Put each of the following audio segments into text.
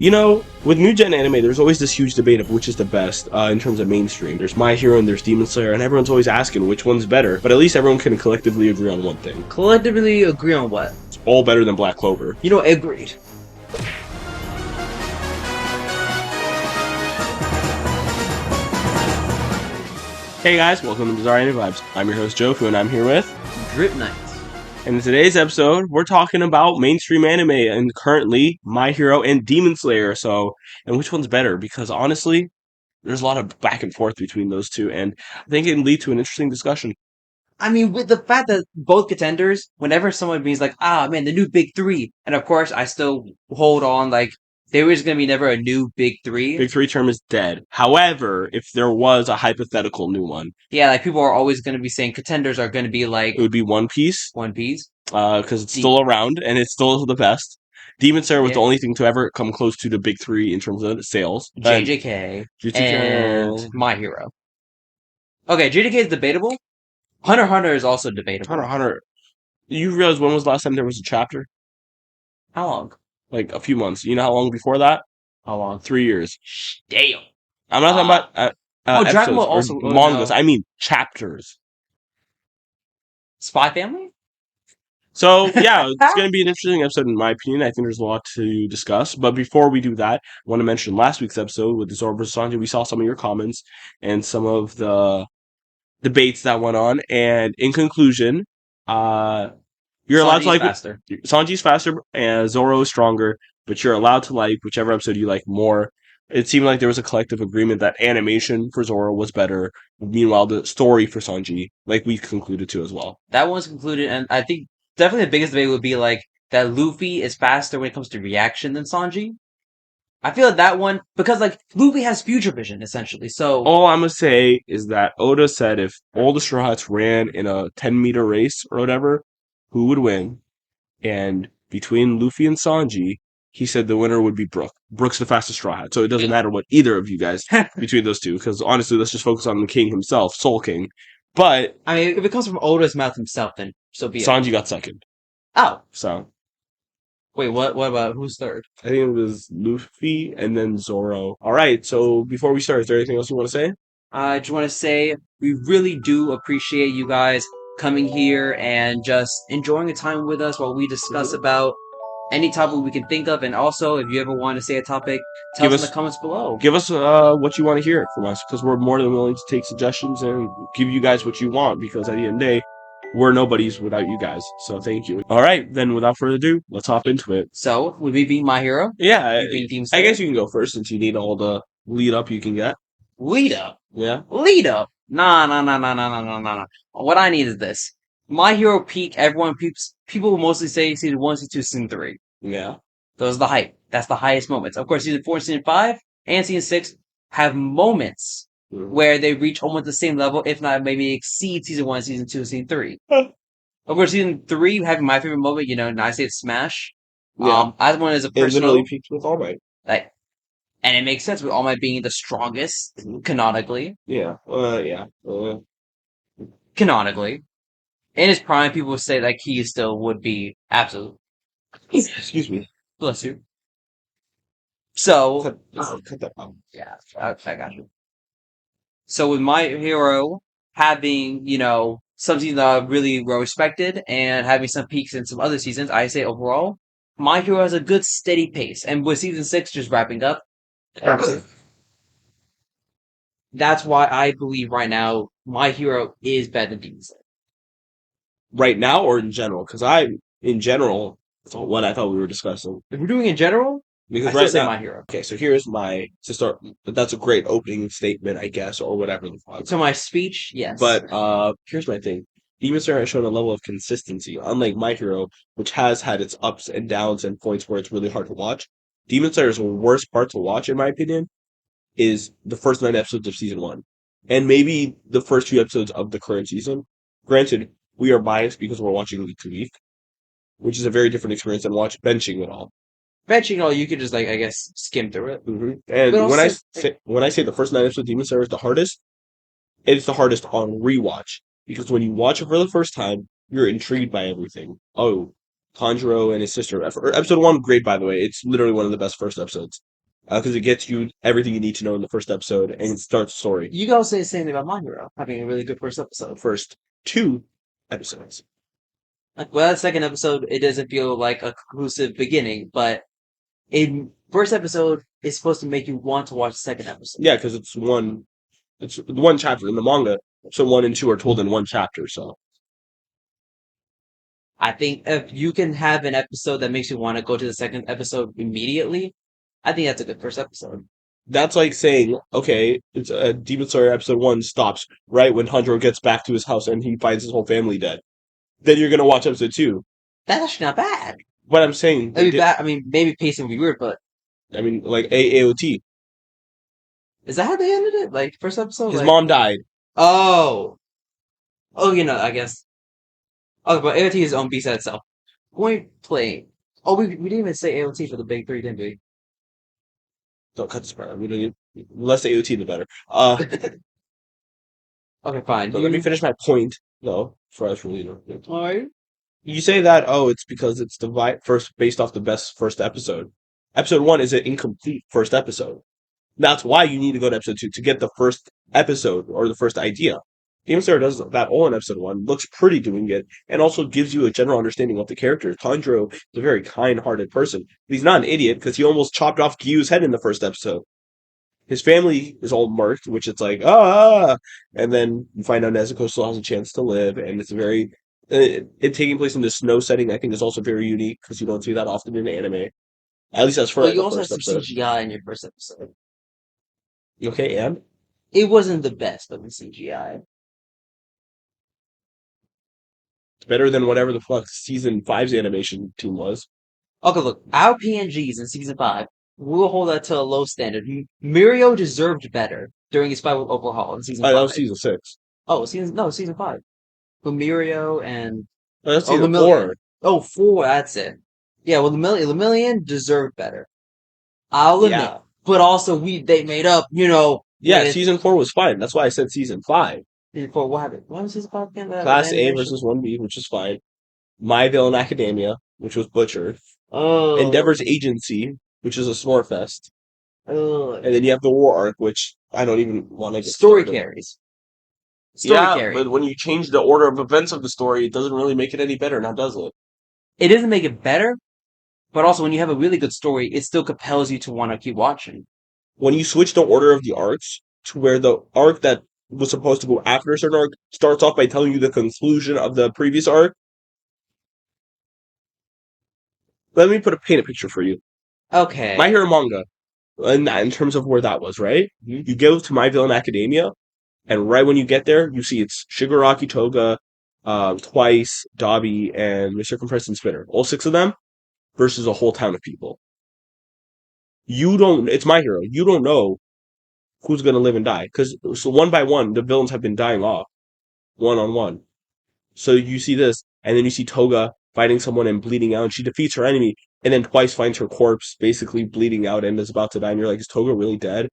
With new gen anime, there's always this huge debate of which is the best in terms of mainstream. There's My Hero and there's Demon Slayer, and everyone's always asking which one's better. But at least everyone can collectively agree on one thing. Collectively agree on what? It's all better than Black Clover. Agreed. Hey guys, welcome to Bizarre Anime Vibes. I'm your host Jofu, and I'm here with Drip Knights. And in today's episode, we're talking about mainstream anime and currently My Hero and Demon Slayer. And which one's better? Because honestly, there's a lot of back and forth between those two, and I think it can lead to an interesting discussion. I mean, with the fact that both contenders, whenever someone means like, man, the new big three, and of course, I still hold on, like, there is going to be never a new big three. Big three term is dead. However, if there was a hypothetical new one, yeah, like, people are always going to be saying contenders are going to be like, it would be One Piece. One Piece. Because it's still around and it's still the best. Demon Slayer was the only thing to ever come close to the big three in terms of sales. JJK and My Hero. Okay, JJK is debatable. Hunter x Hunter is also debatable. Hunter x Hunter. You realize when was the last time there was a chapter? How long? Like a few months. You know how long before that? How long? 3 years. Damn. I'm not talking about Dragon Ball also mangas. No. I mean chapters. Spy Family? So, yeah, it's going to be an interesting episode in my opinion. I think there's a lot to discuss. But before we do that, I want to mention last week's episode with the Zoro vs Sanji. We saw some of your comments and some of the debates that went on. And in conclusion, you're allowed to like faster. Sanji's faster and Zoro is stronger, but you're allowed to like whichever episode you like more. It seemed like there was a collective agreement that animation for Zoro was better. Meanwhile, the story for Sanji, like we concluded to as well. That one's concluded, and I think definitely the biggest debate would be like that Luffy is faster when it comes to reaction than Sanji. I feel like that one, because like Luffy has future vision essentially. So all I'm gonna say is that Oda said if all the Straw Hats ran in a 10-meter race or whatever, who would win? And between Luffy and Sanji, he said the winner would be Brook. Brook's the fastest Straw Hat, so it doesn't matter what either of you guys between those two, because honestly, let's just focus on the king himself, Soul King. But I mean, if it comes from Oda's mouth himself, then so be it. Sanji got second. Oh, so wait, what about who's third? I think it was Luffy and then Zoro. All right, so before we start, is there anything else you want to say? I just want to say we really do appreciate you guys coming here and just enjoying a time with us while we discuss about any topic we can think of. And also, if you ever want to say a topic, tell us in the comments below. Give us what you want to hear from us, because we're more than willing to take suggestions and give you guys what you want, because at the end of the day, we're nobodies without you guys. So thank you. All right, then without further ado, let's hop into it. So, would we be My Hero? Yeah, I guess you can go first since you need all the lead up you can get. Lead up? Yeah. Lead up? Nah. What I need is this. My Hero peak, people will mostly say season 1, season 2, season 3. Yeah. Those are the hype. That's the highest moments. Of course, season 4, season 5, and season 6 have moments where they reach almost the same level, if not maybe exceed season 1, season 2, season 3. Of course, season 3 having my favorite moment, and I say it's Smash. Yeah. I one as a personal. It literally peaked with All Might. And it makes sense with All Might being the strongest, canonically. Yeah. Canonically. In his prime, people would say like he still would be absolute. Excuse me. Bless you. So, cut that out. Yeah, I got you. So with My Hero having, some seasons that are really well respected and having some peaks in some other seasons, I say overall, My Hero has a good steady pace. And with season 6 just wrapping up, that's why I believe right now My Hero is better than Demon Slayer. Right now or in general? Because in general, that's what I thought we were discussing. If we're doing in general, because I say My Hero. Okay, so here's to start. That's a great opening statement, I guess, or whatever the fuck. So my speech, yes. But here's my thing. Demon Slayer has shown a level of consistency, unlike My Hero, which has had its ups and downs and points where it's really hard to watch. Demon Slayer's worst part to watch, in my opinion, is the first 9 episodes of season 1. And maybe the first few episodes of the current season. Granted, we are biased because we're watching week to week, which is a very different experience than benching it all. Benching all, you could just I guess skim through it. Mm-hmm. And when I say the first 9 episodes of Demon Slayer is the hardest, it's the hardest on rewatch, because when you watch it for the first time, you're intrigued by everything. Oh, Tanjiro and his sister. Episode 1, great by the way. It's literally one of the best first episodes. because it gets you everything you need to know in the first episode and it starts the story. You can also say the same thing about My Hero having a really good first episode. First two episodes. Like, well, that second episode, it doesn't feel like a conclusive beginning, but in first episode is supposed to make you want to watch the second episode. Yeah, because it's one chapter in the manga. So 1 and 2 are told in one chapter. So I think if you can have an episode that makes you want to go to the second episode immediately, I think that's a good first episode. that's like saying, okay, it's a Demon Slayer episode 1 stops right when Hanjiro gets back to his house and he finds his whole family dead. Then you're gonna watch episode 2. That's actually not bad. What I'm saying, It'd be bad. I mean, maybe pacing would be weird, but I mean, like AOT. is that how they ended it? Like first episode, His like mom died. oh, I guess. Oh, but AOT is his own beast at itself. Point play. Oh, we didn't even say AOT for the big three, didn't we? Don't cut this part. We don't need less AOT the better. Okay, fine. But let me finish my point though. Before I really don't. Alright. You say that it's because it's first based off the best first episode. Episode 1 is an incomplete first episode. That's why you need to go to episode 2 to get the first episode or the first idea. Demon Slayer does that all in episode 1, looks pretty doing it, and also gives you a general understanding of the character. Tanjiro is a very kind-hearted person. But he's not an idiot because he almost chopped off Gyu's head in the first episode. His family is all marked, which it's like, and then you find out Nezuko still has a chance to live, and it's very, it taking place in the snow setting, I think is also very unique because you don't see that often in anime. At least as for Well, you the also have first some episode. CGI in your first episode. Okay, and? It wasn't the best of the CGI. It's better than whatever the fuck season 5's animation team was. Okay, look, our PNGs in season 5, we'll hold that to a low standard. Mirio deserved better during his fight with Overhaul in season 5. That was season 6. Oh, season 5. With Mirio and That's season Lemillion. 4. Oh, 4, that's it. Yeah, well, Lemillion deserved better. I'll admit. Yeah. But also, they made up, Yeah, season 4 was fine. That's why I said season 5. Season 4, what happened? What was season 5 again? Class A versus 1B, which is fine. My Villain Academia, which was butchered. Oh. Endeavor's Agency, which is a snore fest. Oh. And then you have the War Arc, which I don't even want to get Story started. carries. But when you change the order of events of the story, it doesn't really make it any better now, does it? It doesn't make it better, but also when you have a really good story, it still compels you to want to keep watching. When you switch the order of the arcs to where the arc that was supposed to go after a certain arc starts off by telling you the conclusion of the previous arc, let me paint a picture for you. Okay. My Hero manga, in terms of where that was, right? Mm-hmm. You go to My Villain Academia, and right when you get there, you see it's Shigaraki, Toga, Twice, Dobby, and Mr. Compressed and Spinner. All 6 of them versus a whole town of people. It's My Hero. You don't know who's going to live and die. Because so one by one, the villains have been dying off. One on one. So you see this, and then you see Toga fighting someone and bleeding out, and she defeats her enemy, and then Twice finds her corpse basically bleeding out and is about to die, and you're like, is Toga really dead?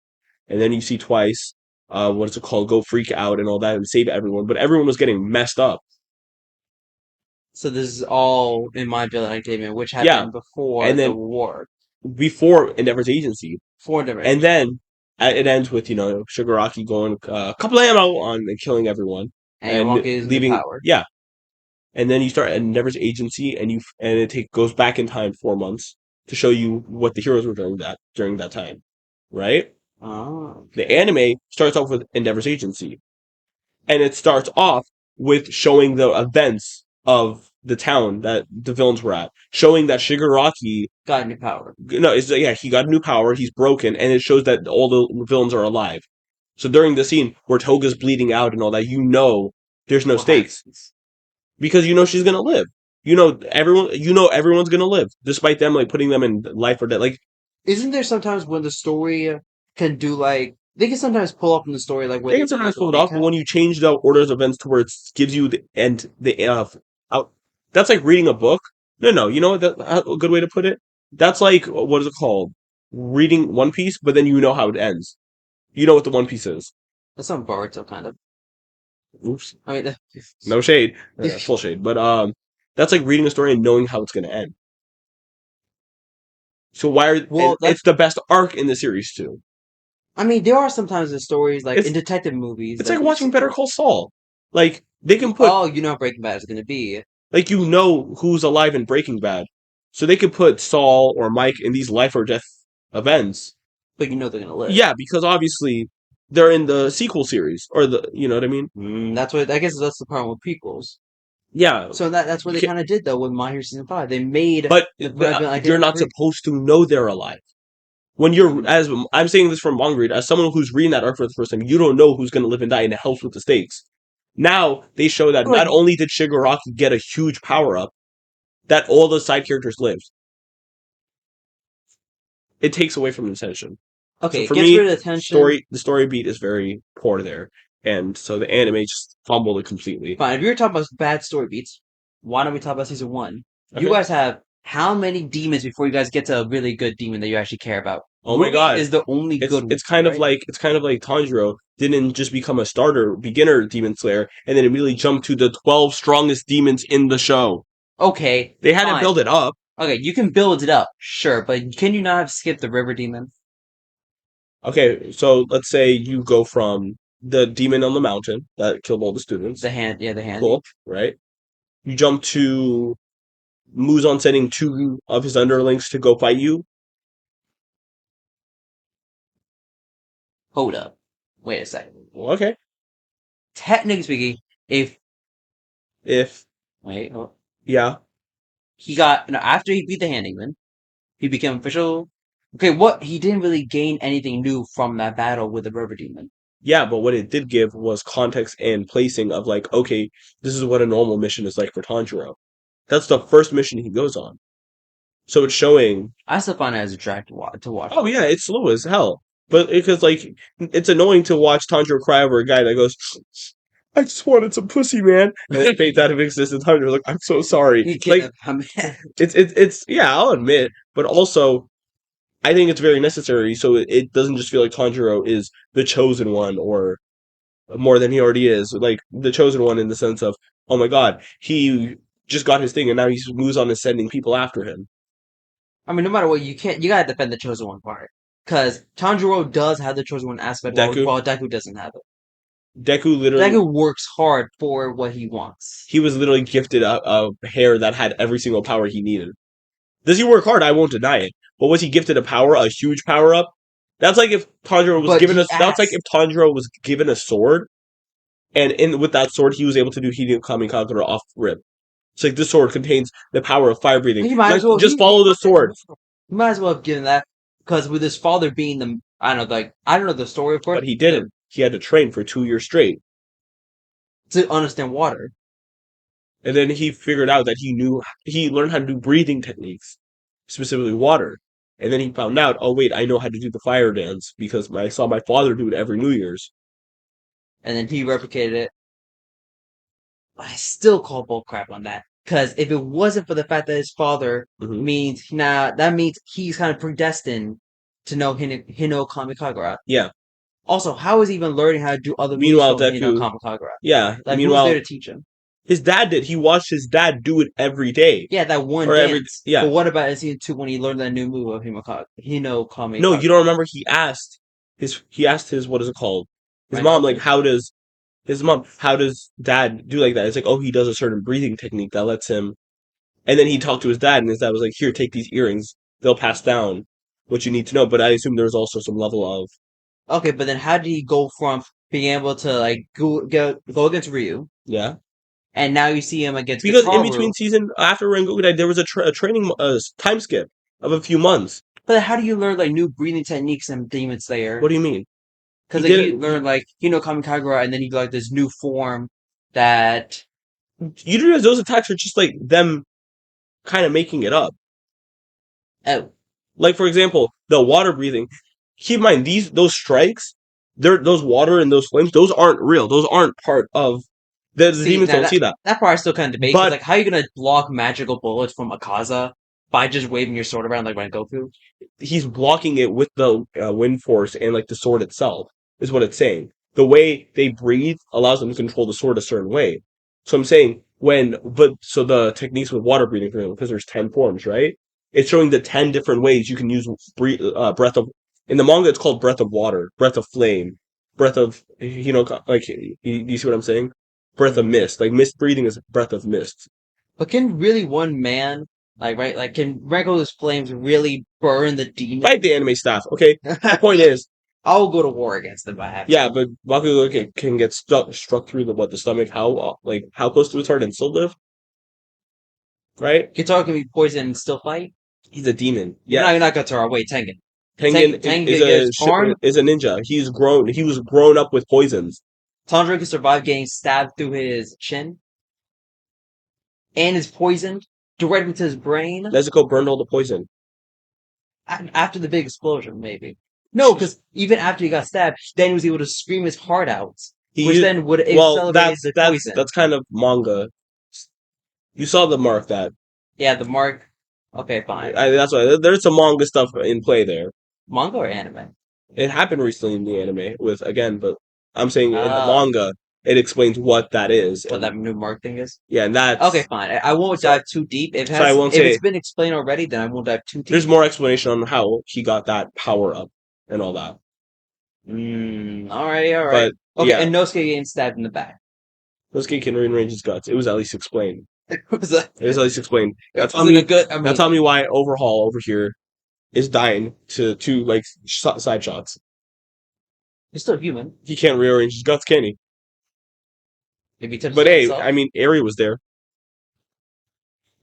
And then you see Twice, what is it called, go freak out and all that and save everyone, but everyone was getting messed up. So this is all in My Villain Academia, which happened before and then the war. Before Endeavor's Agency. Before Endeavor's And then it ends with, Shigaraki going couple ammo on and killing everyone. And leaving power. Yeah. And then you start Endeavor's Agency, and it goes back in time 4 months to show you what the heroes were during that time, right? Oh. The anime starts off with Endeavor's Agency, and it starts off with showing the events of the town that the villains were at, showing that Shigaraki got new power. No, he got new power. He's broken, and it shows that all the villains are alive. So during the scene where Toga's bleeding out and all that, there's no stakes. Happens? Because she's gonna live. Everyone's gonna live, despite them putting them in life or death. Isn't there sometimes when the story can do they can sometimes pull off from the story where they can sometimes pull it off, but when you change the order of events to where it gives you that's like reading a book. No, you know what? A good way to put it. That's like what is it called? Reading One Piece, but then you know how it ends. You know what the One Piece is. That's not Boruto, kind of. Oops. I mean, no shade, full shade, but that's like reading a story and knowing how it's going to end. So why are Well, it's the best arc in the series too? I mean, there are sometimes in stories like in It's detective movies it's that like watching Better Call Saul. Like they can put oh, you know how Breaking Bad is going to be, like who's alive in Breaking Bad, so they could put Saul or Mike in these life or death events. but you know they're going to live. Yeah, because obviously they're in the sequel series or the you know what I mean. That's what I guess that's the problem with prequels. Yeah, So that's what you they can't, kind of did though with My Hero season 5. They made but the like they you're don't not create. supposed to know they're alive. When you're as I'm saying this from manga read, as someone who's reading that arc for the first time, you don't know who's going to live and die, and it helps with the stakes. Now they show that Like not only did Shigaraki get a huge power up, that all the side characters lived. It takes away from the tension. So okay, it for gets me, rid of the tension. the story beat is very poor there, and so the anime just fumbled it completely. Fine. If you're talking about bad story beats, why don't we talk about season 1? You Okay. guys have how many demons before you guys get to a really good demon that you actually care about? Oh my Ruby god, is the only good one, right? it's kind of like Tanjiro didn't just become a starter beginner demon slayer and then immediately jumped to the 12 strongest demons in the show. Okay, They had to fine. build it up. Okay, you can build it up, sure, but can you not have skipped the river demon? Okay, so let's say you go from the demon on the mountain that killed all the students. The hand, yeah, the handy. Cool, right? You jump to Muzan sending two of his underlings to go fight you. Hold up. Wait a second. Well, okay. Technically speaking, if If wait, hold- yeah, he got no, after he beat the hand demon, he became official. Okay, what he didn't really gain anything new from that battle with the river demon. yeah, but what it did give was context and placing of like, okay, this is what a normal mission is like for Tanjiro. That's the first mission he goes on. So it's showing. I still find it as a drag to watch Oh though. yeah, it's slow as hell. But because like it's annoying to watch Tanjiro cry over a guy that goes, "I just wanted some pussy, man," and it fades out of existence. Tanjiro's like, "I'm so sorry." He Like can't. I'm mad. it's yeah, I'll admit, but also I think it's very necessary so it doesn't just feel like Tanjiro is the chosen one or more than he already is. Like the chosen one in the sense of, oh my god, he just got his thing and now he moves on and sending people after him. I mean, no matter what, you can't. You gotta defend the chosen one part because Tanjiro does have the chosen one aspect, Deku, while Deku doesn't have it. Deku literally, Deku works hard for what he wants. he was literally gifted a hair that had every single power he needed. Does he work hard? I won't deny it. But was he gifted a huge power up? That's like if Tanjiro was But given a. he That's like if asked. Tanjiro was given a sword, and with that sword he was able to do Hideo Kagura off rip. It's like this sword contains the power of fire breathing. He might Like as well. just follow the sword. He might as well have given that because with his father being the. I don't know, like I don't know the story, of course, But he didn't. He had to train for 2 years straight. to understand water. And then he figured out that he learned how to do breathing techniques, specifically water. And then he found out, oh wait, I know how to do the fire dance because I saw my father do it every New Year's. And then he replicated it. I still call bullcrap on that because if it wasn't for the fact that his father Hmm. means now that means he's kind of predestined to know Hino Kamikagura. Yeah. Also, how is he even learning how to do other moves Meanwhile, from Hino Deku, Kamikagura? yeah. Like, who's there Meanwhile, to teach him? his dad did. He watched his dad do it every day Yeah, that one or every dance. yeah. But what about in season 2 when he learned that new move of Hino No, Kamikagura? you don't remember. He asked his what is it called? His mom like how does dad do like that? It's like oh he does a certain breathing technique that lets him. And then he talked to his dad, and his dad was like, "Here, take these earrings. They'll pass down what you need to know." But I assume there's also some level of Okay, but then how did he go from being able to like go against Ryu, yeah. and now you see him against Because in between Kakaru? season after Rengoku died, there was a training time skip of a few months. But how do you learn like new breathing techniques in Demon What Slayer? do you mean? He Because like you didn't. learn like Kamikagura, and then you got like this new form that You realize those attacks are just like them kind of making it up. oh, Like for example, the water breathing. Keep in mind those strikes, those water and those flames. Those aren't real. Those aren't part of the see demons. now Don't see that. that part I still kind of debate because But like how are you gonna block magical bullets from Akaza by just waving your sword around like Rengoku? he's blocking it with the wind force and like the sword itself is what it's saying. The way they breathe allows them to control the sword a certain way. So I'm saying so the techniques with water breathing for them because there's 10 forms, right? it's showing the 10 different ways you can use breath of. In the manga, it's called breath of water, breath of flame, breath of like you see what I'm saying? Breath of Mhm. mist. Like mist breathing is breath of mist. But can really one man, like, right, like, can Regulus Flames really burn the demon? Fight the anime staff. Okay. The point is, I'll go to war against them if I have yeah, to. but Bakugo can get struck through the stomach. How close to his heart and still live? Right? Guitar can be poisoned and still fight? He's a demon. You're Yeah. not Guitar, wait, Tengen. Tengen Tengen gets charmed. is a ninja. He's grown. He was grown up with poisons. Tanjiro can survive getting stabbed through his chin and is poisoned directly to his brain Nezuko burned all the poison. after the big explosion, maybe. No, because even after he got stabbed, then he was able to scream his heart out, which then would Well, accelerate the poison. that's kind of manga. You saw the mark that. Yeah, the mark. Okay, fine. That's why there's some manga stuff in play there. Manga or anime? It happened recently in the anime with again, but I'm saying in the Ah, manga it explains what that is, what and that new mark thing is? yeah, and Okay, that's fine. I won't so. dive too deep. So I won't If say it's been explained already, then I won't dive too deep. there's more explanation on how he got that power up and all that. All right. But Okay, yeah, and Nosuke getting stabbed in the back. Nosuke can rearrange his guts. It was at least explained. Was that, It was at least explained. was it a good? I Now mean, tell me why Overhaul over here is dying to two like side shots. he's still human. He can't rearrange his guts, can he? Maybe he touches But hey, himself. I mean, Eri was there.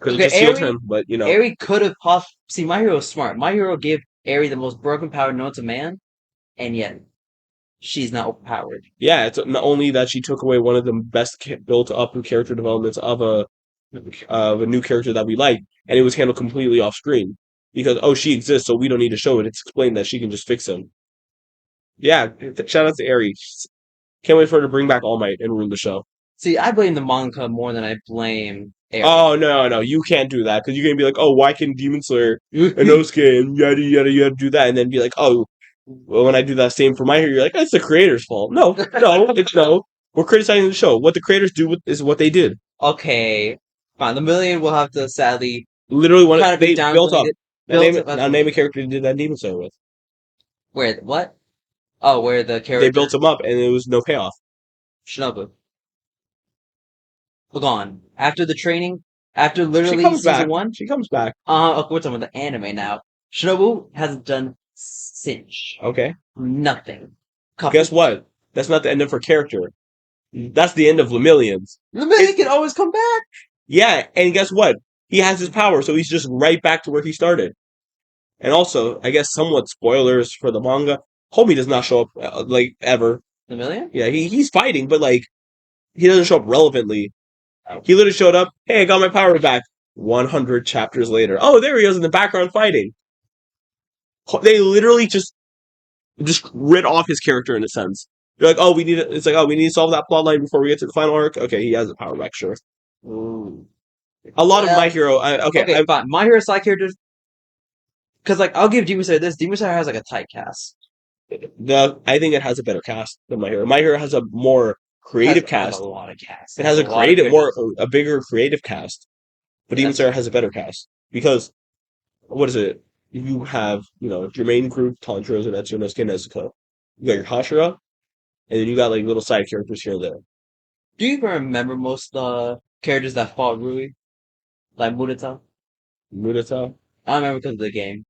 Could have Okay, just healed him, but you know, Eri could have see. My hero is smart. My hero gave Eri the most broken power known to man, and yet she's not overpowered. yeah. It's not only that she took away one of the best built up character developments of a new character that we like, and it was handled completely off screen because oh, she exists, so we don't need to show it. It's explained that she can just fix him. Yeah, shout out to Eri. Can't wait for her to bring back All Might and ruin the show. See, I blame the manga more than I blame Eri. Oh no, you can't do that because you're gonna be like, oh, why can Demon Slayer and It's Inosuke and yada yada yada do that, and then be like, oh, well, when I do that same for my hero, you're like, that's the creator's fault. No. We're criticizing the show. What the creators do is what they did. okay. Fine. The million will have to sadly Literally, one kind of be they built up. downgraded. Built up as Now name a character who did that Demon Slayer with. where what? Oh, where the They character built him up, and it was no payoff. Shinobu. Gone. After the training, after She literally comes season back. one, She comes back. okay, we're talking about the anime now. Shinobu hasn't done cinch. Okay. Nothing. Guess Couple. what? That's not the end of her character. That's the end of Lemillions. The million can always come back. Yeah, and guess what? He has his power, so he's just right back to where he started. And also, I guess somewhat spoilers for the manga. Homie does not show up like ever. The million? Yeah, he's fighting, but like he doesn't show up relevantly. He literally showed up. Hey, I got my power back. 100 chapters later. Oh, there he is in the background fighting. They literally just rid off his character in a sense. They're like, oh, we need. It's like, oh, we need to solve that plot line before we get to the final arc. Okay, he has the power back. Sure. Ooh. A lot of Well, My Hero. okay, fine. My hero side characters, because like I'll give Demon Slayer this. Demon Slayer has like a tight cast. I think it has a better cast than My Hero. My Hero has a more creative Has a cast. lot of cast. It has A a lot of creative, more characters. a bigger creative cast. But Yeah, Demon that's Slayer has a better cast because what is it? You have your main group, Tanjiro, Zenitsu, Inosuke, Nezuko. You got your Hashira, and then you got like little side characters here and there. Do you even remember most of the characters that fought Rui? Like Murata? Murata, I remember because of the game.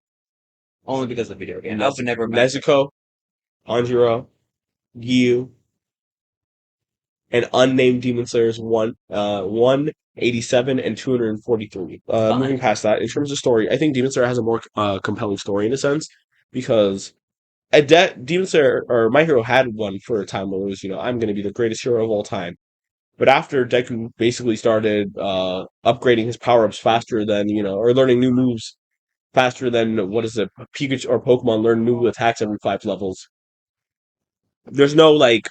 Only because of the video game. I would never remember. Nezuko, Tanjiro, Gyu, and unnamed Demon Slayers 187 and 243. Moving Fine. past that, in terms of story, I think Demon Slayer has a more compelling story in a sense because Demon Slayer or My Hero had one for a time where it was, I'm going to be the greatest hero of all time. But after Deku basically started upgrading his power ups faster than, or learning new moves faster than, what is it, Pikachu or Pokemon learn new attacks every 5 levels. There's no, like,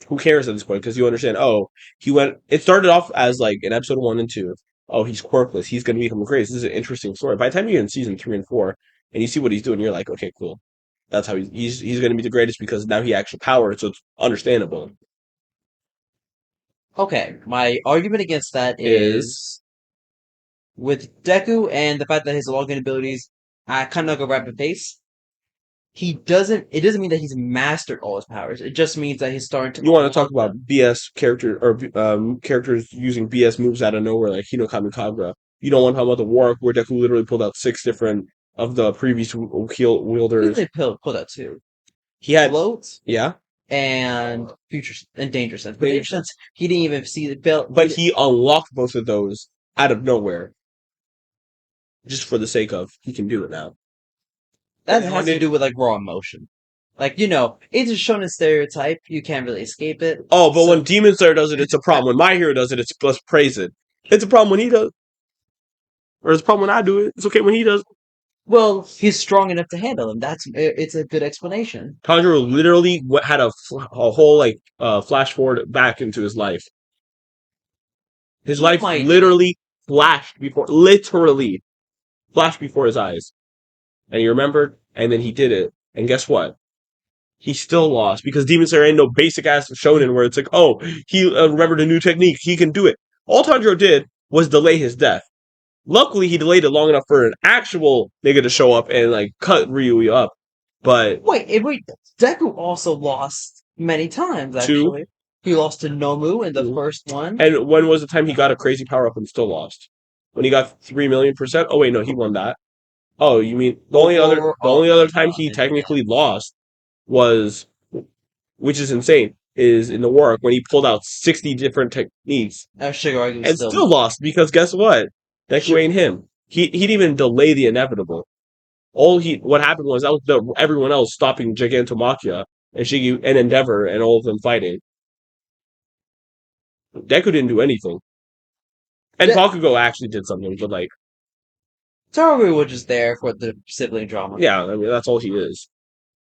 who cares at this point? Because you understand, oh, it started off as, like, in episode 1 and 2. Oh, he's quirkless. He's going to become the greatest. This is an interesting story. By the time you get in season 3 and 4, and you see what he's doing, you're like, okay, cool. That's how he's going to be the greatest because now he actually power, so it's understandable. Okay, my argument against that Is is with Deku and the fact that his login abilities kind of like a rapid pace, it doesn't mean that he's mastered all his powers. It just means that he's starting to You want to talk unlock about them. BS character or characters using BS moves out of nowhere like Hinokami Kagura. You don't want to talk about the war where Deku literally pulled out 6 different of the previous He wielders. only pulled out two. He had, Float yeah, and future and danger sense. But danger sense, he didn't even see the belt. but he unlocked both of those out of nowhere just for the sake of he can do it now. That has to do with like raw emotion. Like it's a shonen stereotype. You can't really escape it. Oh, but So, when Demon Slayer does it, it's a problem. When My Hero does it, it's let's praise it. It's a problem when he does, or it's a problem when I do it. It's okay when he does. well, he's strong enough to handle them. It's a good explanation. Tanjiro literally had a whole flash forward back into his life. His He life might literally flashed before his eyes, and he remembered, and then he did it. And guess what? He still lost because Demon Slayer ain't no basic ass shonen where it's like, oh, he remembered a new technique, he can do it. All Tanjiro did was delay his death. Luckily, he delayed it long enough for an actual nigga to show up and like cut Ryui up. But wait. Deku also lost many times. two, Actually, he lost to Nomu in the first one. and when was the time he got a crazy power up and still lost? When he got 3,000,000%? Oh wait, no, he won that. Oh, you mean the only other time he technically lost was, which is insane, is in the war when he pulled out 60 different techniques Shigaraki was and still still lost because guess what? Deku Sure. ain't him. He didn't even delay the inevitable. What happened was that was everyone else stopping Gigantomachia and Shigi and Endeavor and all of them fighting. Deku didn't do anything. And Bakugo actually did something, but like, Toru was just there for the sibling drama. yeah, I mean that's all he is.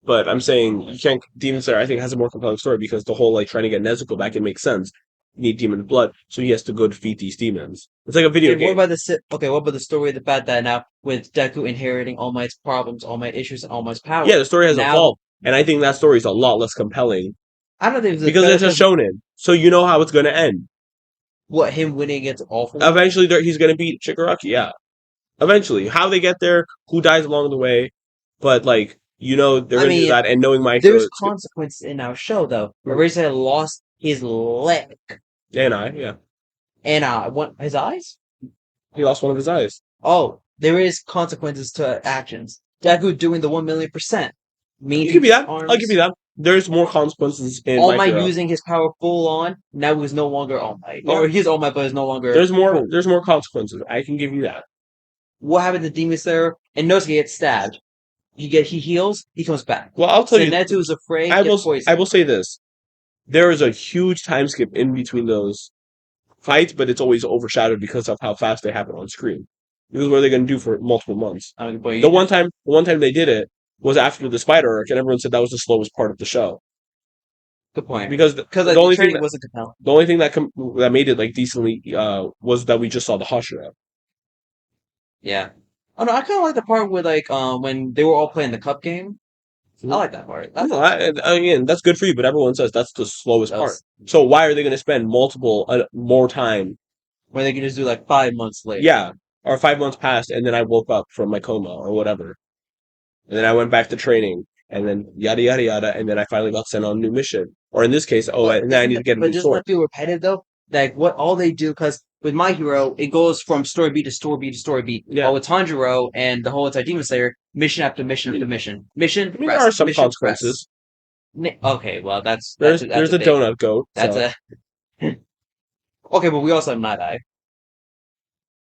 But I'm saying you can't. Demon Slayer, I think, has a more compelling story because the whole like trying to get Nezuko back, it makes sense. You need demon blood, so he has to go defeat these demons. It's like a video Okay, game. what about the story of the fact that now with Deku inheriting All Might's problems, All Might issues, and All Might's power? Yeah, the story has now evolved, and I think that story is a lot less compelling I don't think it's because it's a shonen, so you know how it's going to end. what him winning against awful. Eventually, he's going to beat Shigaraki. Yeah, eventually, how they get there, who dies along the way, but like they're going to do that, and knowing my There's consequences in our show though. Originally lost his leg. Yeah. And what his eyes? He lost one of his eyes. Oh, there is consequences to actions. Deku doing the 1,000,000% means you give me that. I'll give you that. There's more consequences in All Might using his power full on. Now he's no longer All Might, or he's All Might, but is no longer. There's more. Full. There's more consequences. I can give you that. What happened to Demon Slayer? And Nosuke gets stabbed. He heals. He comes back. Well, I'll tell you. Zenitsu is afraid. I will say this. There is a huge time skip in between those fights, but it's always overshadowed because of how fast they happen on screen. Because what are they going to do for multiple months? The one time they did it was after the spider arc, and everyone said that was the slowest part of the show. Good point. Because the only thing wasn't compelling. The only thing that made it like decently was that we just saw the Hashira. Yeah. Oh no, I kind of like the part with like when they were all playing the cup game. I like that part. Again, that's good for you, but everyone says that's the slowest part. So why are they going to spend more time? Where they can just do like 5 months later. Yeah, or 5 months passed, and then I woke up from my coma or whatever, and then I went back to training, and then yada yada yada, and then I finally got sent on a new mission. Or in this case, and then I need to get a new sword. But doesn't that feel repetitive though? Like what all they do, because with My Hero, it goes from story beat to story beat to story beat. Yeah. While with Tanjiro and the whole entire Demon Slayer, mission after mission after mission. Mission, there are some consequences. Okay, well that's there's a donut goat. That's a okay, but we also have Night Eye.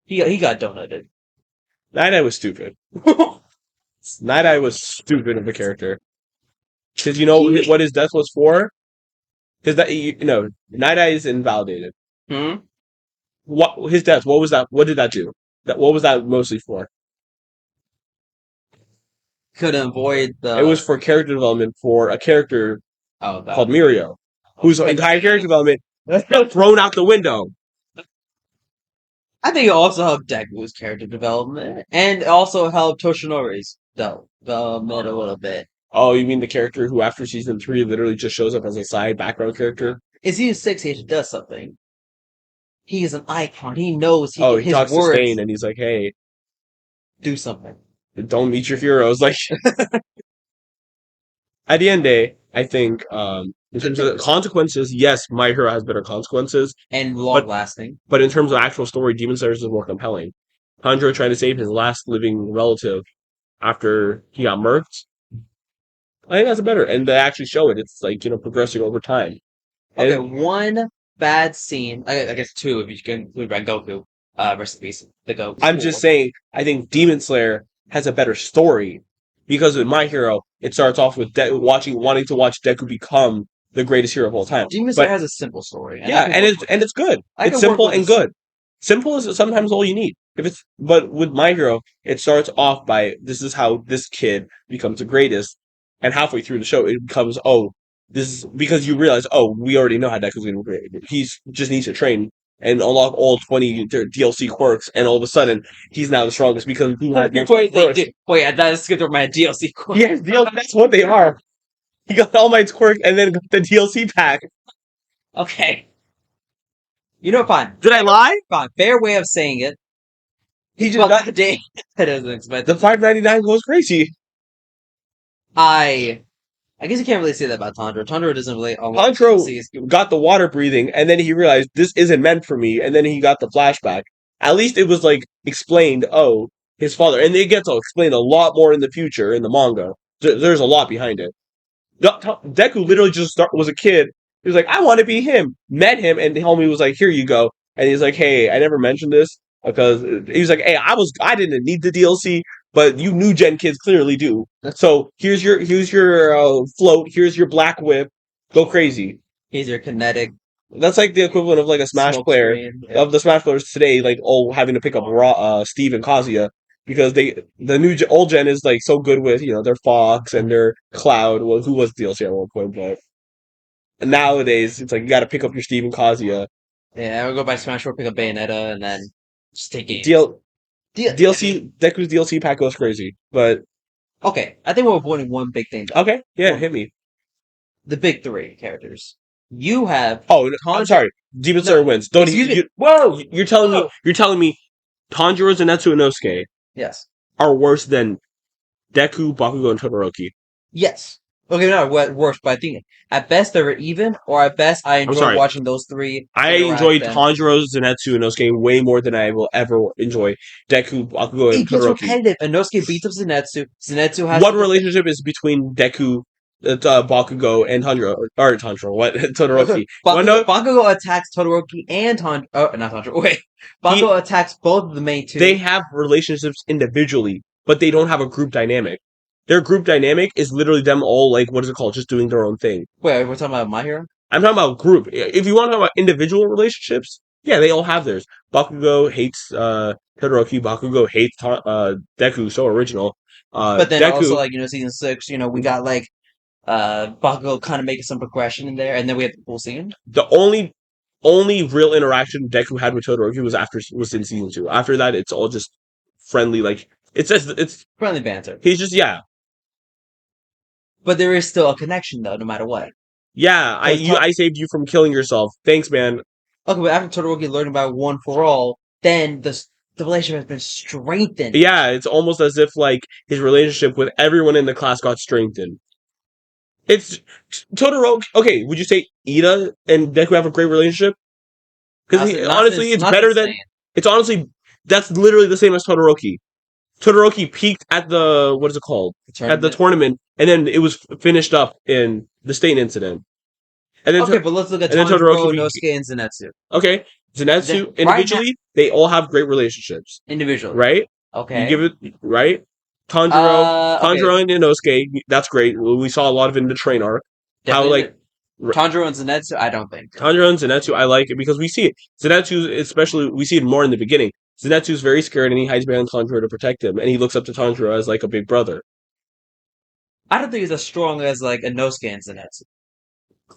He got donuted. Night Eye was stupid. Night Eye was stupid of a character. Because you know what his death was for? Because Night Eye is invalidated. What his death? What was that? What did that do? What was that mostly for? Couldn't avoid the. It was for character development for a character called Mirio, whose entire character development thrown out the window. I think it also helped Deku's character development, and also helped Toshinori's development a little bit. Oh, you mean the character who after season 3 literally just shows up as a side background character? In season 6, he does something. he is an icon. He knows He his talks to words Stain and he's like, "Hey, do something." don't meet your heroes." Like at the end of the day, I think in terms of the consequences, yes, My Hero has better consequences, and long but lasting. but in terms of actual story, Demon Slayer is more compelling. Tanjiro trying to save his last living relative after he got murked. I think that's better, and they actually show it. It's like progressing over time. Okay, And one bad scene. I guess two if you can include Rengoku. Rest in peace, the goat. I'm just saying, I think Demon Slayer has a better story because with My Hero, it starts off with wanting to watch Deku become the greatest hero of all time. Demon Slayer But has a simple story, and yeah, it's good. It's simple and good. Simple is sometimes all you need. But with My Hero, it starts off by this is how this kid becomes the greatest, and halfway through the show, it becomes this is because you realize we already know how Deku's going to be great. He's just needs to train and unlock all 20 DLC quirks, and all of a sudden he's now the strongest because he had wait, that skipped over my DLC quirk. Yes, that's what they are. He got All Might's quirk and then got the DLC pack. Okay. Fine. Did I lie? Fine. Fair way of saying it. He just got the day. That doesn't expect the $5.99 goes crazy. I guess you can't really say that about Tanjiro. Tanjiro doesn't really. Tanjiro got the water breathing, and then he realized this isn't meant for me, and then he got the flashback. At least it was like explained. His father, and they get to explain a lot more in the future in the manga. There's a lot behind it. Deku literally was a kid. He was like, I want to be him. Met him, and the homie was like, here you go. And he's like, hey, I never mentioned this because he was like, hey, I didn't need the DLC, but you new gen kids clearly do. So here's your float. Here's your black whip. Go crazy. Here's your kinetic. That's like the equivalent of like a Smash player of the Smash players today, like having to pick up Steve and Kazuya because the old gen is like so good with their Fox and their Cloud, who was DLC at one point, but nowadays it's like you got to pick up your Steve and Kazuya. Yeah, I would go by Smash or pick up Bayonetta and then just take games. DLC Deku's DLC pack goes crazy, but okay, I think we're avoiding one big thing. Okay, yeah, hit me. The big three characters. You have. I'm sorry. Demon Slayer wins. Don't Whoa! You're telling me Tanjiro, Zenitsu, and Inosuke are worse than Deku, Bakugo, and Todoroki. Yes. Okay, not worse, but I think at best they were even, or at best I enjoy watching those three. I enjoy Tanjiro, Zenitsu, and Inosuke way more than I will ever enjoy Deku, Bakugo, and Todoroki. It gets repetitive. Inosuke beats up Zenitsu. Zenitsu has. What relationship is between Deku, Bakugo, and Tanjiro? What Todoroki? Bakugo attacks Todoroki and Tanjiro. Oh, not Tanjiro. Wait, Bakugo attacks both of the main two. They have relationships individually, but they don't have a group dynamic. Their group dynamic is literally them all just doing their own thing. Wait, we're talking about My Hero? I'm talking about group. If you want to talk about individual relationships, yeah, they all have theirs. Bakugo hates Todoroki. Bakugo hates Deku. So original. But then Deku, also season 6, we got Bakugo kind of making some progression in there, and then we have the full scene. The only real interaction Deku had with Todoroki was in season 2. After that, it's all just friendly. It's friendly banter. He's just But there is still a connection, though, no matter what. Yeah, I saved you from killing yourself. Thanks, man. Okay, but after Todoroki learned about One for All, then the relationship has been strengthened. Yeah, it's almost as if his relationship with everyone in the class got strengthened. It's Todoroki. Okay, would you say Ida and Deku have a great relationship? Because honestly, it's better than. It's honestly that's literally the same as Todoroki. Todoroki peaked at the what is it called? At the tournament, and then it was finished up in the Stain incident. And then but let's look at Tanjiro, Inosuke, and Zenitsu. Okay, Zenitsu individually, they all have great relationships. Individually, right? Okay, you give it right. Tanjiro and Inosuke, that's great. We saw a lot of it in the train arc. Definitely. Tanjiro and Zenitsu, I don't think. Tanjiro and Zenitsu, I like it because we see it. Zenitsu, especially, we see it more in the beginning. Zenitsu's very scared and he hides behind Tanjiro to protect him, and he looks up to Tanjiro as a big brother. I don't think he's as strong as Inosuke and Zenitsu.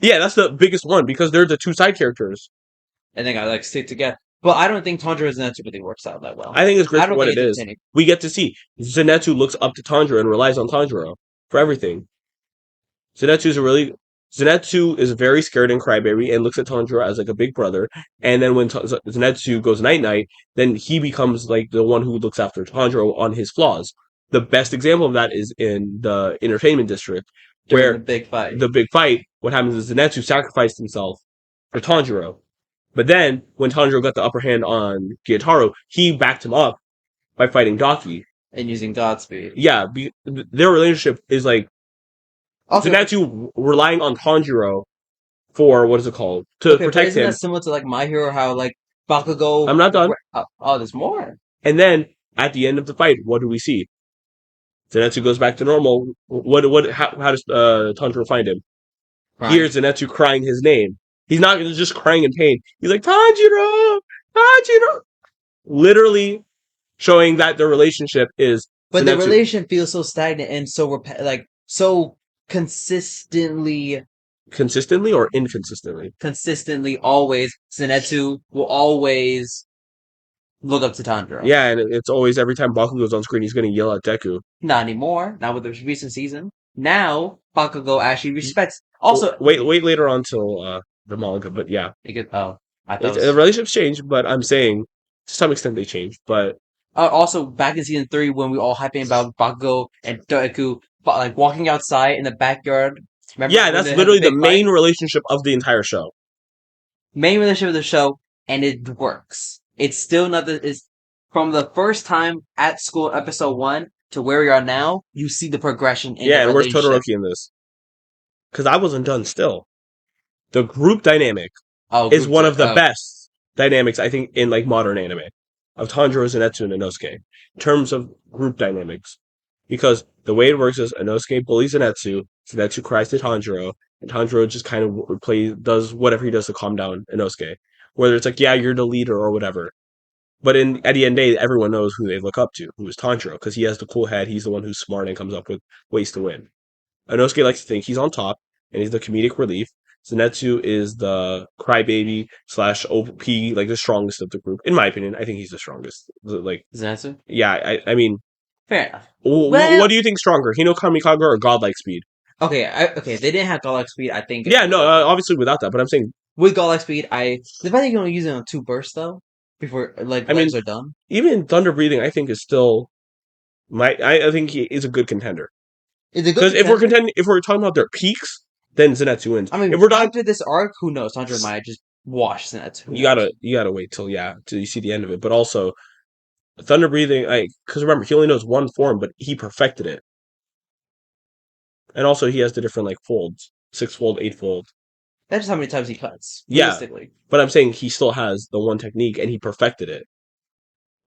Yeah, that's the biggest one because they're the two side characters. And they got stick together. But I don't think Tanjiro and Zenitsu really works out that well. I think it's great for what it is. We get to see Zenitsu looks up to Tanjiro and relies on Tanjiro for everything. Zenitsu's a really Zenitsu is very scared and crybaby and looks at Tanjiro as like a big brother. And then when Zenitsu goes night night, then he becomes like the one who looks after Tanjiro on his flaws. The best example of that is in the entertainment district, during the where big fight. the big fight. What happens is Zenitsu sacrificed himself for Tanjiro, but then when Tanjiro got the upper hand on Gyutaro, he backed him up by fighting Daki. And using Godspeed. Yeah, their relationship is like Okay, Zenitsu relying on Tanjiro for what is it called to okay, but protect isn't him. that similar to like My Hero? How like Bakugo? I'm not done. Oh, there's more. And then at the end of the fight, what do we see? Zenitsu goes back to normal. How does Tanjiro find him? Right. Here's Zenitsu crying his name. He's not just crying in pain. He's like, Tanjiro! Tanjiro! Literally showing that their relationship is But the Zenitsu. relation feels so stagnant and so like so consistently Consistently or inconsistently? consistently always Zenitsu will always look up to Tanjiro. Yeah, and it's always every time Baku goes on screen, he's going to yell at Deku. Not anymore. Not with the recent season. Now Bakugo actually respects. Also, wait later on till the manga, but yeah, I thought the relationships change, but I'm saying to some extent they change. But also back in season 3 when we all hyping about Bakugo and Deku, like walking outside in the backyard. Remember yeah, when that's they had the literally the big main fight? relationship of the entire show. Main relationship of the show, and it works. It's still not the is from the first time at school episode 1 to where we are now. You see the progression in Yeah, the and where's relationship. Todoroki in this? Because I wasn't done still. The group dynamic Oh, is group one of the to best dynamics I think in like modern anime of Tanjiro, Zenitsu, and Inosuke in terms of group dynamics. Because the way it works is Inosuke bullies Zenitsu, Zenitsu cries to Tanjiro, and Tanjiro just kind of does whatever he does to calm down Inosuke. Whether it's like, yeah, you're the leader or whatever. But at the end of the day, everyone knows who they look up to, who is Tanjiro, because he has the cool head, he's the one who's smart and comes up with ways to win. Inosuke likes to think he's on top, and he's the comedic relief. Zenitsu is the crybaby / OP, like the strongest of the group. In my opinion, I think he's the strongest. Like, Zenitsu. yeah, I mean, Fair enough. what do you think stronger, Hino Kamikaze or Godlike Speed? Okay, okay. They didn't have Godlike Speed. I think. Yeah, no, obviously without that, but I'm saying With Godlike Speed, the fact that you can only use it on 2 bursts though, before like I mean, legs are done. even Thunder Breathing, I think is still I think he is a good contender. It's a good Because contender. if we're talking about their peaks, then Zenitsu wins. I mean, If we're talking, after this arc, who knows? Tanjiro might just wash Zenitsu. Who you knows? gotta wait till you see the end of it. But also Thunder Breathing, because remember he only knows one form, but he perfected it. And also he has the different like folds, 6-fold, 8-fold. That's just how many times he cuts. Yeah, Realistically, but I'm saying he still has the one technique, and he perfected it.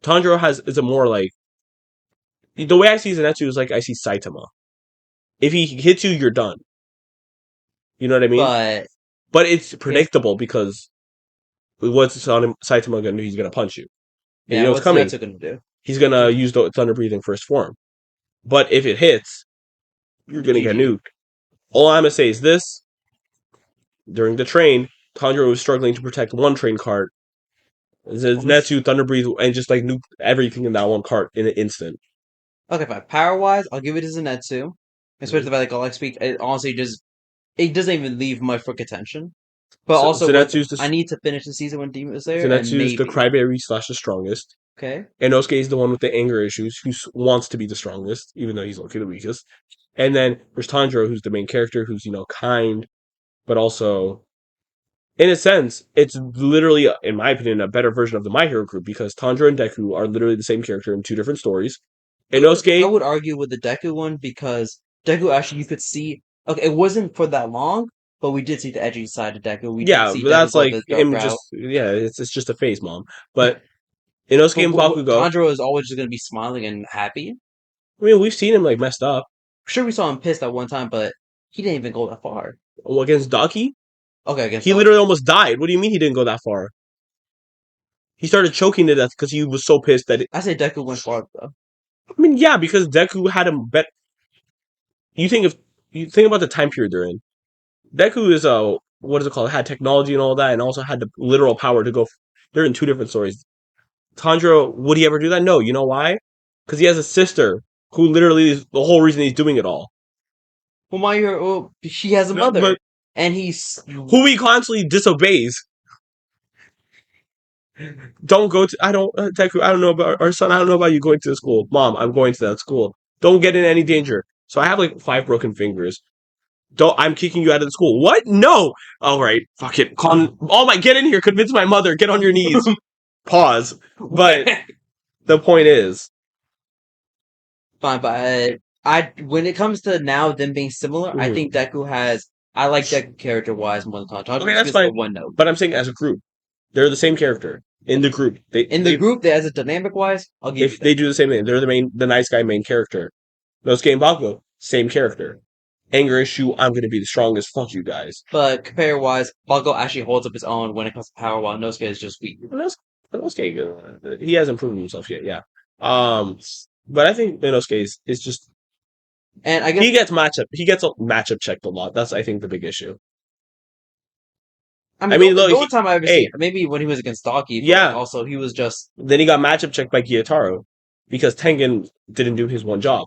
Tanjiro is a more like the way I see Zenitsu is like I see Saitama. If he hits you, you're done. You know what I mean? But it's predictable because what's Saitama gonna do? He's gonna punch you. And yeah, you know what's what's coming. Zenitsu gonna do? He's gonna use the Thunder Breathing first form. But if it hits, you're gonna get GG. nuked. All I'm gonna say is this: during the train, Tanjiro was struggling to protect one train cart. Zenitsu Thunder Breathe and just like nuke everything in that one cart in an instant. Okay, fine. Power wise, I'll give it to Zenitsu. Especially the Godlike Speed. It honestly just it doesn't even leave much for contention. But So also, I Zenitsu's need to finish the season when Demon is there, and the maybe crybaby / the strongest. okay. Inosuke is the one with the anger issues, who wants to be the strongest, even though he's looking the weakest. And then there's Tanjiro, who's the main character, who's kind, but also, in a sense, it's literally, in my opinion, a better version of the My Hero group because Tanjiro and Deku are literally the same character in 2 different stories. I Inosuke, would argue with the Deku one because Deku actually you could see. Okay, it wasn't for that long, but we did see the edgy side of Deku. We did yeah, see but Deku that's go like the dark him route. it's just a phase, mom. But Inosuke and Bakugo, Tanjiro is always just gonna be smiling and happy. I mean, we've seen him like messed up. Sure, we saw him pissed at one time, but he didn't even go that far. Well, against Daki, Okay, against he Dog. literally almost died. What do you mean he didn't go that far? He started choking to death because he was so pissed that. I say Deku went far though. I mean, yeah, because Deku had him bet. You think about the time period they're in. Deku is what is it called? Had technology and all that, and also had the literal power to go. They're in 2 different stories. Tanjiro, would he ever do that? No. You know why? Because he has a sister who literally is the whole reason he's doing it all. Well, my hero, well, she has a No, but mother. and he's who he constantly disobeys. Don't go to. I don't, Deku. I don't know about our son. I don't know about you going to the school. Mom, I'm going to that school. Don't get in any danger. So I have like 5 broken fingers. Don't. I'm kicking you out of the school. What? No. All right. Fuck it. Get in here. Convince my mother. Get on your knees. Pause. But the point is, fine, but when it comes to now them being similar, I think Deku has. I like Deku character wise more than Tanjiro. Okay, that's fine. One note, but I'm saying as a group, they're the same character in the group. Group, as a dynamic wise, I'll give if they do the same thing, they're the nice guy main character. Nosuke and Bakugo, same character. Anger issue, I'm going to be the strongest. Fuck you guys. But compare wise, Bakugo actually holds up his own when it comes to power, while Nosuke is just weak. Nosuke, he hasn't proven himself yet. Yeah. But I think Inosuke is just. And I guess he gets matchup checked a lot. That's I think the big issue. I mean, the only time I ever seen maybe when he was against Daki. Yeah. Also, he was just. Then he got matchup checked by Gyutaro because Tengen didn't do his one job.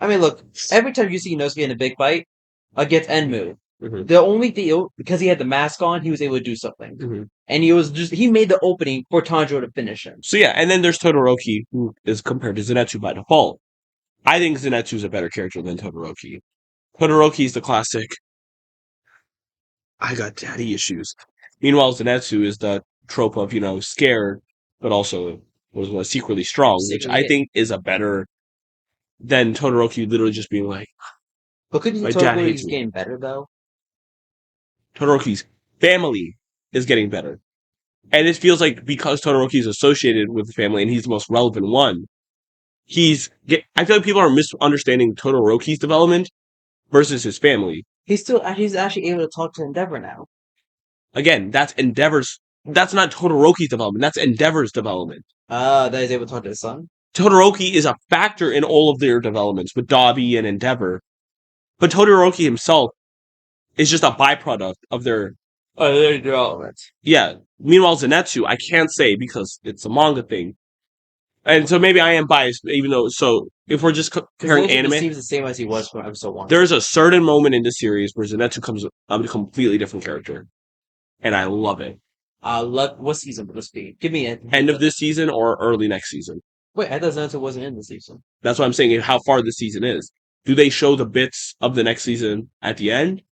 I mean, look, every time you see Inosuke in a big fight against Enmu, the only thing, because he had the mask on, he was able to do something. And he made the opening for Tanjiro to finish him. So yeah, and then there's Todoroki, who is compared to Zenitsu by default. I think Zenitsu's a better character than Todoroki. Todoroki's the classic, I got daddy issues. Meanwhile, Zenitsu is the trope of, scared, but also was secretly strong, which I think is a better than Todoroki literally just being like, but couldn't Todoroki's getting better, though? Todoroki's family is getting better. And it feels like because Todoroki is associated with the family and he's the most relevant one, I feel like people are misunderstanding Todoroki's development versus his family. He's actually able to talk to Endeavor now. Again, that's Endeavor's. That's not Todoroki's development. That's Endeavor's development. That he's able to talk to his son? Todoroki is a factor in all of their developments with Dabi and Endeavor. But Todoroki himself is just a byproduct of their development. Yeah. Meanwhile, Zenitsu, I can't say because it's a manga thing. And so maybe I am biased, even though, so if we're just comparing anime. It seems the same as he was from episode 1. There's a certain moment in the series where Zenitsu comes a completely different character. And I love it. What season would this be? Give me it. End of this season or early next season? Wait, I thought Zenitsu wasn't in the season. That's what I'm saying, how far this season is. Do they show the bits of the next season at the end?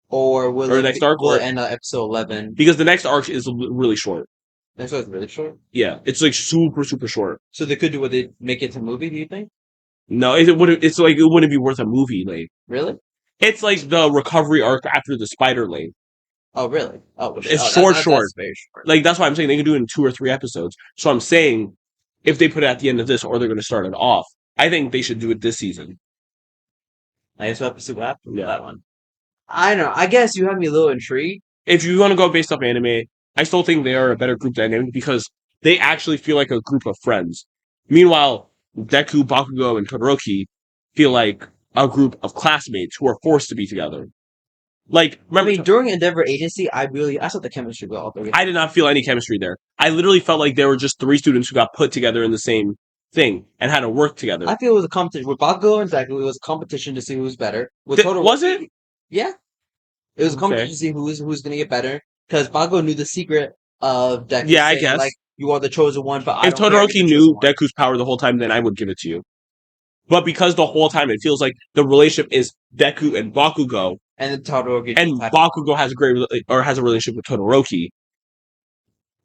Or will the next arc? Will it end at episode 11? Because the next arc is really short. Next arc is really short? Yeah, it's like super, super short. So they could do what they make it to a movie, do you think? No, it wouldn't be worth a movie, like. Really? It's like the recovery arc after the spider lane. Oh, really? Oh, well, it's short. That's very short. Like, that's why I'm saying they can do it in 2 or 3 episodes. So I'm saying, if they put it at the end of this, or they're going to start it off, I think they should do it this season. I guess we'll have to see what happens with that one. I don't know. I guess you have me a little intrigued. If you want to go based off anime, I still think they are a better group dynamic because they actually feel like a group of friends. Meanwhile, Deku, Bakugo, and Todoroki feel like a group of classmates who are forced to be together. Like, remember, during Endeavor Agency, I saw the chemistry with all 3. I did not feel any chemistry there. I literally felt like there were just 3 students who got put together in the same thing and had to work together. I feel it was a competition with Bakugo and Deku. It was a competition to see who's better. With Todoroki, was it? Yeah, it was a competition to see who's going to get better. Because Bakugo knew the secret of Deku. Yeah, I guess. Like, you are the chosen one, but if Todoroki knew Deku's power the whole time, then I would give it to you. But because the whole time it feels like the relationship is Deku and Bakugo, and Todoroki, and Bakugo has a relationship with Todoroki.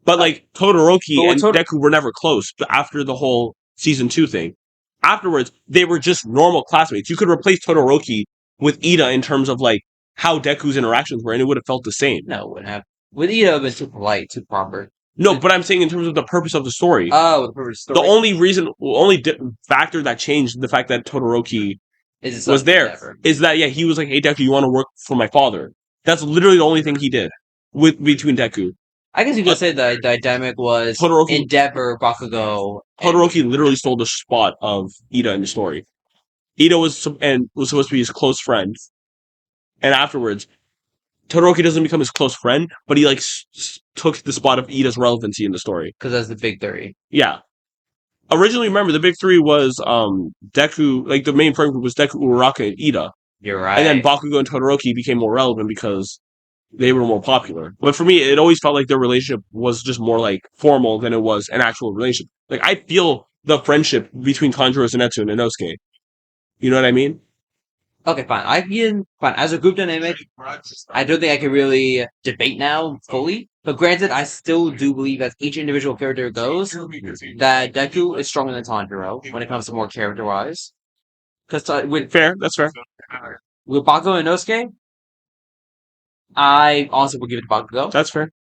But like Todoroki and Deku were never close after the whole season 2 thing. Afterwards, they were just normal classmates. You could replace Todoroki with Ida in terms of like how Deku's interactions were, and it would have felt the same. No, it wouldn't have. With Ida, it would have been too polite, too proper. No, but I'm saying in terms of the purpose of the story. Oh, the purpose of the story. The only factor that changed the fact that Todoroki was there is that, he was like, hey, Deku, you want to work for my father? That's literally the only thing he did between Deku. I guess you could say the dynamic was Endeavor, Bakugo. Todoroki literally stole the spot of Ida in the story. Ida was supposed to be his close friend. And afterwards, Todoroki doesn't become his close friend, but he took the spot of Ida's relevancy in the story. Because that's the big 3. Yeah. Originally, remember, the big 3 was Deku, like the main friend group was Deku, Uraraka, and Ida. You're right. And then Bakugo and Todoroki became more relevant because they were more popular. But for me, it always felt like their relationship was just more like formal than it was an actual relationship. Like I feel the friendship between Tanjiro Zenitsu and Inosuke. You know what I mean? Okay, fine. Fine. As a group dynamic, I don't think I can really debate now fully. But granted, I still do believe as each individual character goes, that Deku is stronger than Tanjiro when it comes to more character-wise. Because with That's fair. Bakugo and Inosuke, I honestly would give it to Bakugo. That's fair.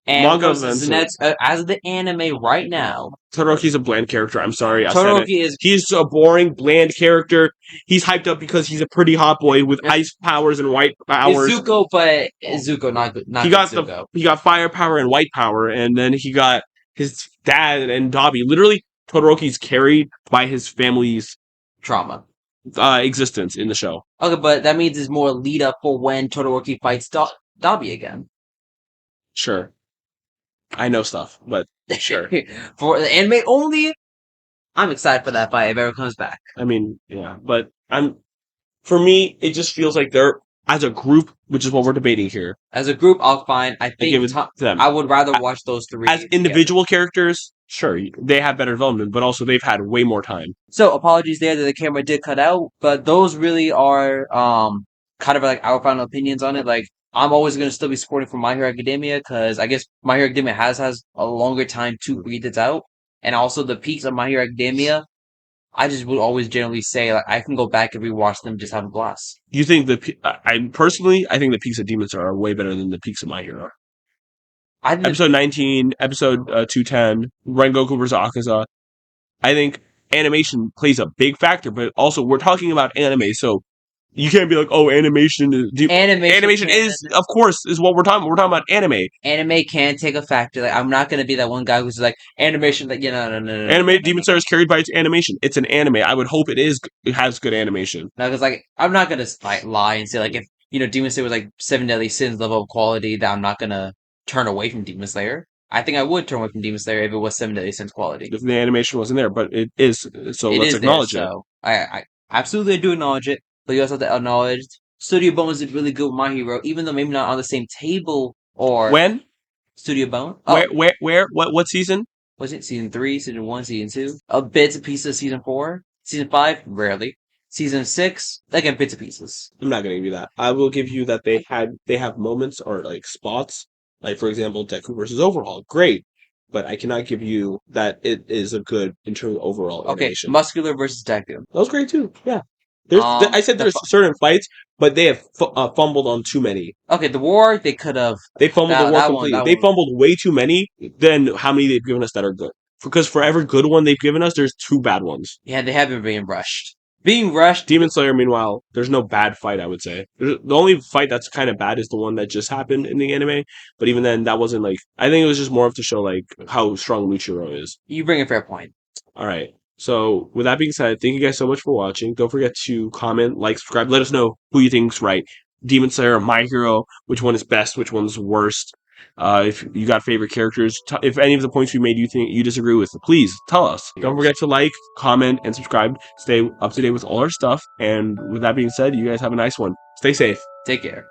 And as of the anime right now, Todoroki's a bland character. I'm sorry, Todoroki he's a boring, bland character. He's hyped up because he's a pretty hot boy with ice powers and white powers. Zuko, but Zuko not good. Not he got Zuko. He got fire power and white power, and then he got his dad and Dobby. Literally, Todoroki's carried by his family's trauma. Existence in the show. Okay, but that means it's more lead up for when Todoroki fights Dobby again. Sure. I know stuff, but sure. For the anime only, I'm excited for that fight if it ever comes back. I mean, yeah, but for me, it just feels like they're, as a group, which is what we're debating here. As a group, I'll find, I think them. I would rather watch those three. As individual characters, sure, they have better development, but also they've had way more time. So, apologies there that the camera did cut out, but those really are, kind of like our final opinions on it. Like, I'm always going to still be supporting for My Hero Academia because I guess My Hero Academia has a longer time to breathe it out. And also the peaks of My Hero Academia, I just would always generally say like I can go back and rewatch them, just have a blast. You think I think the peaks of Demon Slayer are way better than the peaks of My Hero. Episode 19, episode 210, Rengoku versus Akaza. I think animation plays a big factor, but also we're talking about anime, so you can't be like, oh, animation is, of course, is what we're talking about. We're talking about anime. Anime can take a factor. Like, I'm not going to be that one guy who's like, animation, like, no. Anime, Demon Slayer is carried by its animation. It's an anime. I would hope it has good animation. No, because, like, I'm not going to lie and say, like, if, Demon Slayer was, like, 7 Deadly Sins level of quality, that I'm not going to turn away from Demon Slayer. I think I would turn away from Demon Slayer if it was 7 Deadly Sins quality. If the animation wasn't there, but it is, so let's acknowledge it. So I absolutely do acknowledge it. But you also have to acknowledge Studio Bones did really good with My Hero, even though maybe not on the same table or when Studio Bone. Oh. Where what season? Was it season 3, season 1, season 2? Bits and pieces of season 4, season 5, rarely. Season 6, again, bits and pieces. I'm not gonna give you that. I will give you that they have moments or like spots, like for example, Deku versus Overhaul, great. But I cannot give you that it is a good in terms of overall animation. Muscular versus Deku. That was great too. Yeah. I said there's certain fights, but they have fumbled on too many. Okay, the war, they could have... They fumbled the war completely. They fumbled way too many than how many they've given us that are good. Because for every good one they've given us, there's 2 bad ones. Yeah, they have been being rushed. Demon Slayer, meanwhile, there's no bad fight, I would say. The only fight that's kind of bad is the one that just happened in the anime. But even then, that wasn't like... I think it was just more of to show like how strong Luchiro is. You bring a fair point. All right. So, with that being said, thank you guys so much for watching. Don't forget to comment, like, subscribe. Let us know who you think's right. Demon Slayer, My Hero, which one is best, which one's worst. If you got favorite characters, if any of the points we made you think you disagree with, please tell us. Don't forget to like, comment, and subscribe. Stay up to date with all our stuff. And with that being said, you guys have a nice one. Stay safe. Take care.